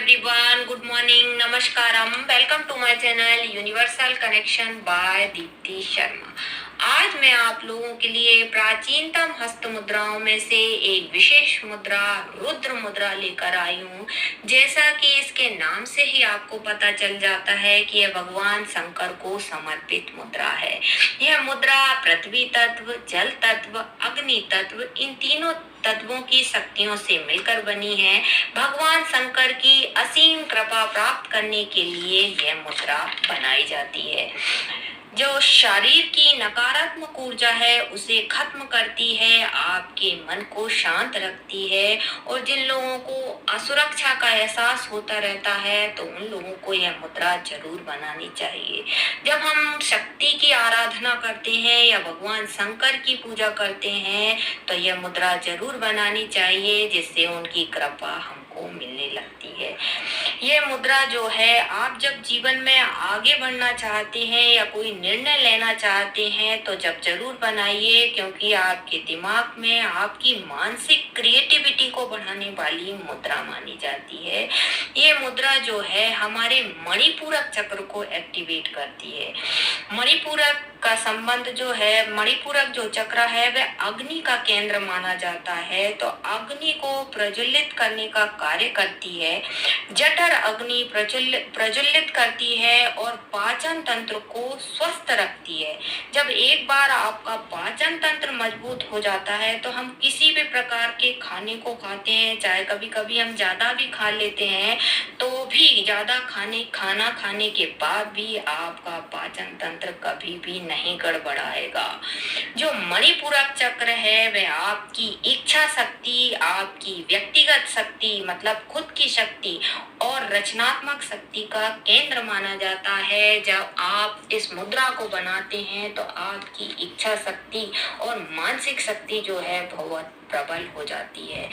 everyone, good morning, namaskaram, welcome to my channel Universal Connection by Deepti Sharma. आज मैं आप लोगों के लिए प्राचीनतम हस्त मुद्राओं में से एक विशेष मुद्रा रुद्र मुद्रा लेकर आई हूँ। जैसा कि इसके नाम से ही आपको पता चल जाता है कि यह भगवान शंकर को समर्पित मुद्रा है। यह मुद्रा पृथ्वी तत्व, जल तत्व, अग्नि तत्व, इन तीनों तत्वों की शक्तियों से मिलकर बनी है। भगवान शंकर की असीम कृपा प्राप्त करने के लिए यह मुद्रा बनाई जाती है, जो शरीर की नकारात्मक ऊर्जा है उसे खत्म करती है, आपके मन को शांत रखती है। और जिन लोगों को असुरक्षा का एहसास होता रहता है तो उन लोगों को यह मुद्रा जरूर बनानी चाहिए। जब हम शक्ति की आराधना करते हैं या भगवान शंकर की पूजा करते हैं तो यह मुद्रा जरूर बनानी चाहिए, जिससे उनकी कृपा हमको मिलने लगती है। यह मुद्रा जो है, आप जब जीवन में आगे बढ़ना चाहते हैं या कोई निर्णय लेना चाहते हैं तो जब जरूर बनाइए, क्योंकि आपके दिमाग में आपकी मानसिक क्रिएटिविटी को बढ़ाने वाली मुद्रा मानी जाती है। ये मुद्रा जो है हमारे मणिपूरक चक्र को एक्टिवेट करती है। मणिपूरक का संबंध जो है, मणिपूरक जो चक्र है वह अग्नि का केंद्र माना जाता है, तो अग्नि को प्रज्वलित करने का कार्य करती है। जठर अग्नि प्रज्वलित करती है और पाचन तंत्र को स्वस्थ रखती है। जब एक बार आपका पाचन तंत्र मजबूत हो जाता है तो हम किसी भी प्रकार के खाने को खाते हैं, चाहे कभी कभी हम ज्यादा भी खा लेते हैं, तो भी ज्यादा खाना खाने के बाद भी आपका पाचन तंत्र कभी भी नहीं गड़बड़ाएगा। जो मणिपूरक चक्र है वह आपकी इच्छा शक्ति, आपकी व्यक्तिगत शक्ति मतलब खुद की शक्ति और रचनात्मक शक्ति का केंद्र माना जाता है। जब आप इस मुद्रा को बनाते हैं तो आपकी इच्छा शक्ति और मानसिक शक्ति जो है बहुत प्रबल हो जाती है।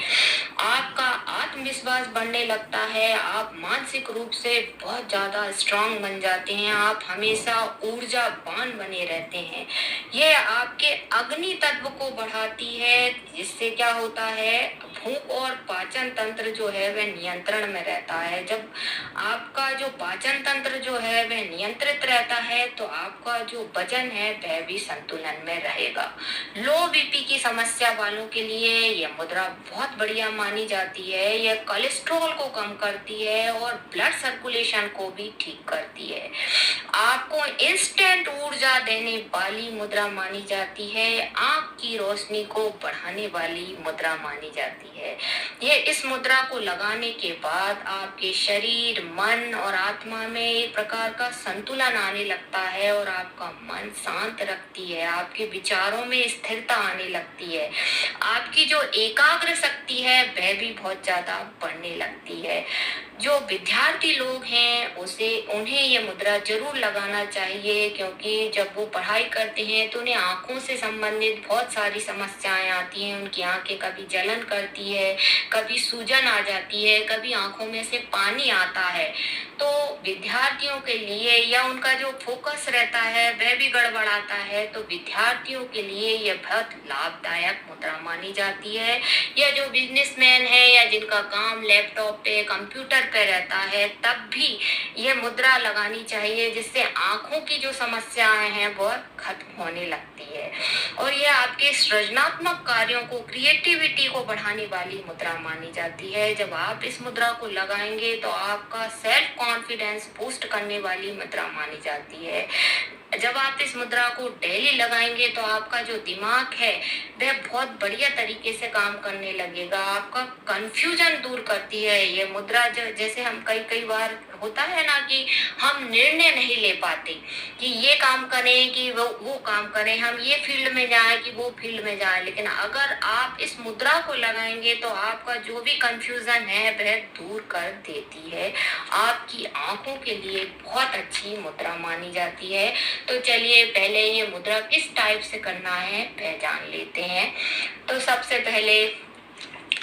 आपका आत्मविश्वास बढ़ने लगता है, आप मानसिक रूप से बहुत ज्यादा स्ट्रांग बन जाते हैं, आप हमेशा ऊर्जावान बने रहते हैं। यह आपके अग्नि तत्व को बढ़ाती है, जिससे क्या होता है, भूख और पाचन तंत्र जो है वह नियंत्रण में रहता है। जब आपका जो पाचन तंत्र जो है वह नियंत्रित रहता है तो आपका जो वजन है वह भी संतुलन में रहेगा। लो बीपी की समस्या वालों के लिए यह मुद्रा बहुत बढ़िया मानी जाती है। यह कोलेस्ट्रॉल को कम करती है और ब्लड सर्कुलेशन को भी ठीक करती है। आपको इंस्टेंट ऊर्जा देने वाली मुद्रा मानी जाती है। आंख की रोशनी को बढ़ाने वाली मुद्रा मानी जाती है। यह इस मुद्रा को लगाने के बाद आपके शरीर, मन और आत्मा में एक प्रकार का संतुलन आने लगता है और आपका मन शांत रखती है, आपके विचारों में स्थिरता आने लगती है, आपकी जो एकाग्र शक्ति है वह भी बहुत ज्यादा बढ़ने लगती है। जो विद्यार्थी लोग हैं उन्हें ये मुद्रा जरूर लगाना चाहिए, क्योंकि जब वो पढ़ाई करते हैं तो उन्हें आंखों से संबंधित बहुत सारी समस्याएं आती हैं। उनकी आंखें कभी जलन करती है, कभी सूजन आ जाती है, कभी आंखों में से पानी आता है। तो विद्यार्थियों के लिए या उनका जो फोकस रहता है वह भी गड़बड़ाता है, तो विद्यार्थियों के लिए यह बहुत लाभदायक मुद्रा मानी जाती है। या जो बिजनेसमैन है या जिनका काम लैपटॉप पे, कंप्यूटर पे रहता है, तब भी यह मुद्रा लगानी चाहिए, जिससे आंखों की जो समस्याएं हैं वह खत्म होने लगती है। और यह आपके सृजनात्मक कार्यों को, क्रिएटिविटी को बढ़ाने वाली मुद्रा मानी जाती है। जब आप इस मुद्रा को लगाएंगे तो आपका सेल्फ कॉन्फिडेंस बूस्ट करने वाली मुद्रा मानी जाती है। जब आप इस मुद्रा को डेली लगाएंगे तो आपका जो दिमाग है वह बहुत बढ़िया तरीके से काम करने लगेगा। आपका कंफ्यूजन दूर करती है ये मुद्रा। जैसे हम कई बार होता है ना कि हम निर्णय नहीं ले पाते कि ये काम करें कि वो काम करें, हम ये फील्ड में जाएं कि वो फील्ड में जाएं, लेकिन अगर आप इस मुद्रा को लगाएंगे तो आपका जो भी कंफ्यूजन है वह दूर कर देती है। आपकी आंखों के लिए बहुत अच्छी मुद्रा मानी जाती है। तो चलिए पहले ये मुद्रा किस टाइप से करना है वह जान लेते हैं। तो सबसे पहले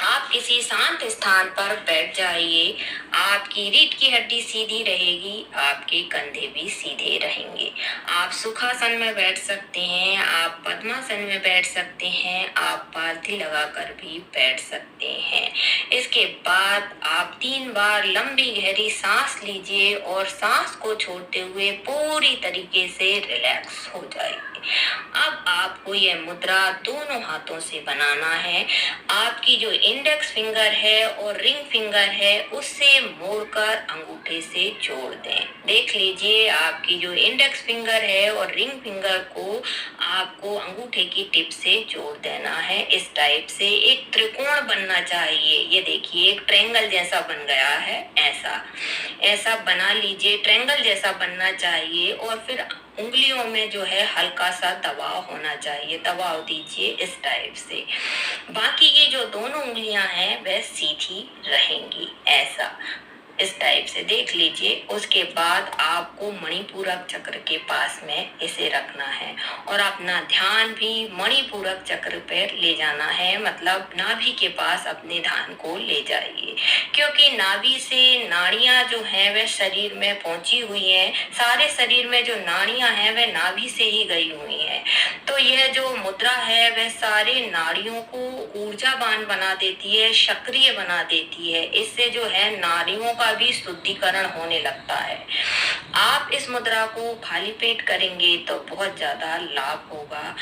आप किसी शांत स्थान पर बैठ जाइए। आपकी रीढ़ की हड्डी सीधी रहेगी, आपके कंधे भी सीधे रहेंगे। आप सुखासन में बैठ सकते हैं, आप पद्मासन में बैठ सकते हैं, आप पालथी लगाकर भी बैठ सकते हैं। इसके बाद आप 3 बार लंबी गहरी सांस लीजिए और सांस को छोड़ते हुए पूरी तरीके से रिलैक्स हो जाइए। अब आपको यह मुद्रा दोनों हाथों से बनाना है। आपकी जो इंडेक्स फिंगर है और रिंग फिंगर है उससे मोड़कर अंगूठे से जोड़ दें। देख लीजिए, आपकी जो इंडेक्स फिंगर है और रिंग फिंगर को आपको अंगूठे की टिप से जोड़ देना है। इस टाइप से एक त्रिकोण बनना चाहिए। ये देखिए, एक ट्रायंगल जैसा बन गया है। ऐसा बना लीजिए, ट्रायंगल जैसा बनना चाहिए। और फिर उंगलियों में जो है हल्का सा दबाव होना चाहिए, दबाव दीजिए इस टाइप से। बाकी की जो दोनों उंगलियां हैं वह सीधी रहेंगी, ऐसा इस टाइप से देख लीजिए। उसके बाद आपको मणिपूरक चक्र के पास में इसे रखना है और अपना ध्यान भी मणिपूरक चक्र पर ले जाना है, मतलब नाभि के पास अपने ध्यान को ले जाइए। क्योंकि नाभि से नाड़ियां जो हैं वह शरीर में पहुंची हुई हैं, सारे शरीर में जो नाड़ियां हैं वह नाभि से ही गई हुई हैं। तो यह जो मुद्रा है वह सारे नाड़ियों को ऊर्जावान बना देती है, सक्रिय बना देती है। इससे जो है नाड़ियों का भी शुद्धिकरण होने लगता है। आप इस मुद्रा को खाली पेट करेंगे तो बहुत ज्यादा लाभ होगा।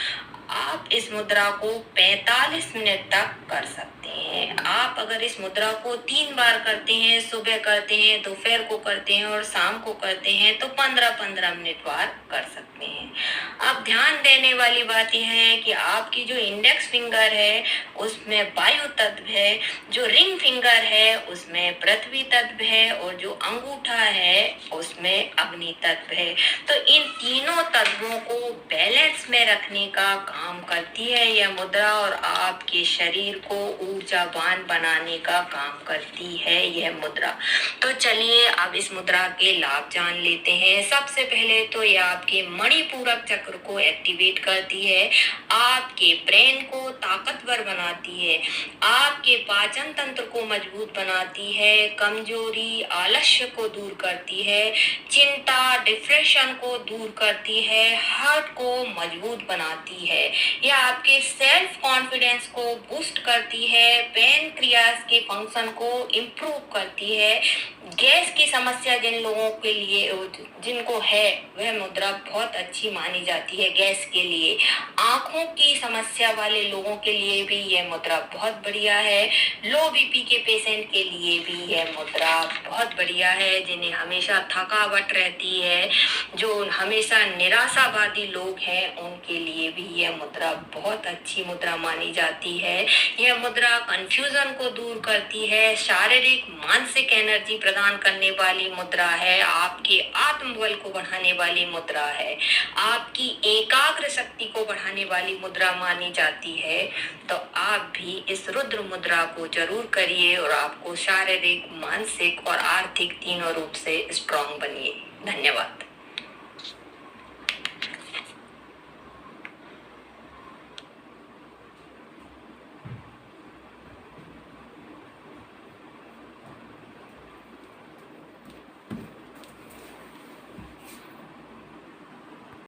आप इस मुद्रा को 45 मिनट तक कर सकते हैं। आप अगर इस मुद्रा को 3 बार करते हैं, सुबह करते हैं, दोपहर को करते हैं और शाम को करते हैं, तो 15-15 मिनट बार कर सकते हैं। अब ध्यान देने वाली बात यह है कि आपकी जो इंडेक्स फिंगर है उसमें वायु तत्व है, जो रिंग फिंगर है उसमें पृथ्वी तत्व है और जो अंगूठा है उसमें अग्नि तत्व है। तो इन तीनों तत्वों को बैलेंस में रखने का काम करती है यह मुद्रा और आपके शरीर को ऊर्जावान बनाने का काम करती है यह मुद्रा। तो चलिए अब इस मुद्रा के लाभ जान लेते हैं। सबसे पहले तो यह आपके मणिपूरक चक्र को एक्टिवेट करती है, आपके ब्रेन को ताकतवर बनाती है, आपके पाचन तंत्र को मजबूत बनाती है, कमजोरी आलस्य को दूर करती है, चिंता डिप्रेशन को दूर करती है, हार्ट को मजबूत बनाती है। यह आपके सेल्फ कॉन्फिडेंस को बूस्ट करती है, पैनक्रियास के फंक्शन को इम्प्रूव करती है। गैस की समस्या जिन लोगों के लिए जिनको है वह मुद्रा बहुत अच्छी मानी जाती है गैस के लिए। आंखों की समस्या वाले लोगों के लिए भी यह मुद्रा बहुत बढ़िया है। लो बीपी के पेशेंट के लिए भी यह मुद्रा बहुत बढ़िया है। जिन्हें हमेशा थकावट रहती है, जो हमेशा निराशावादी लोग हैं, उनके लिए भी यह मुद्रा बहुत अच्छी मुद्रा मानी जाती है। यह मुद्रा कंफ्यूजन को दूर करती है, शारीरिक मानसिक एनर्जी प्रदान करने वाली मुद्रा है, आपके आत्मबल को बढ़ाने वाली मुद्रा है, आपकी एकाग्र शक्ति को बढ़ाने वाली मुद्रा मानी जाती है। तो आप भी इस रुद्र मुद्रा को जरूर करिए और आपको शारीरिक, मानसिक और आर्थिक तीनों रूप से स्ट्रांग बनिए। धन्यवाद।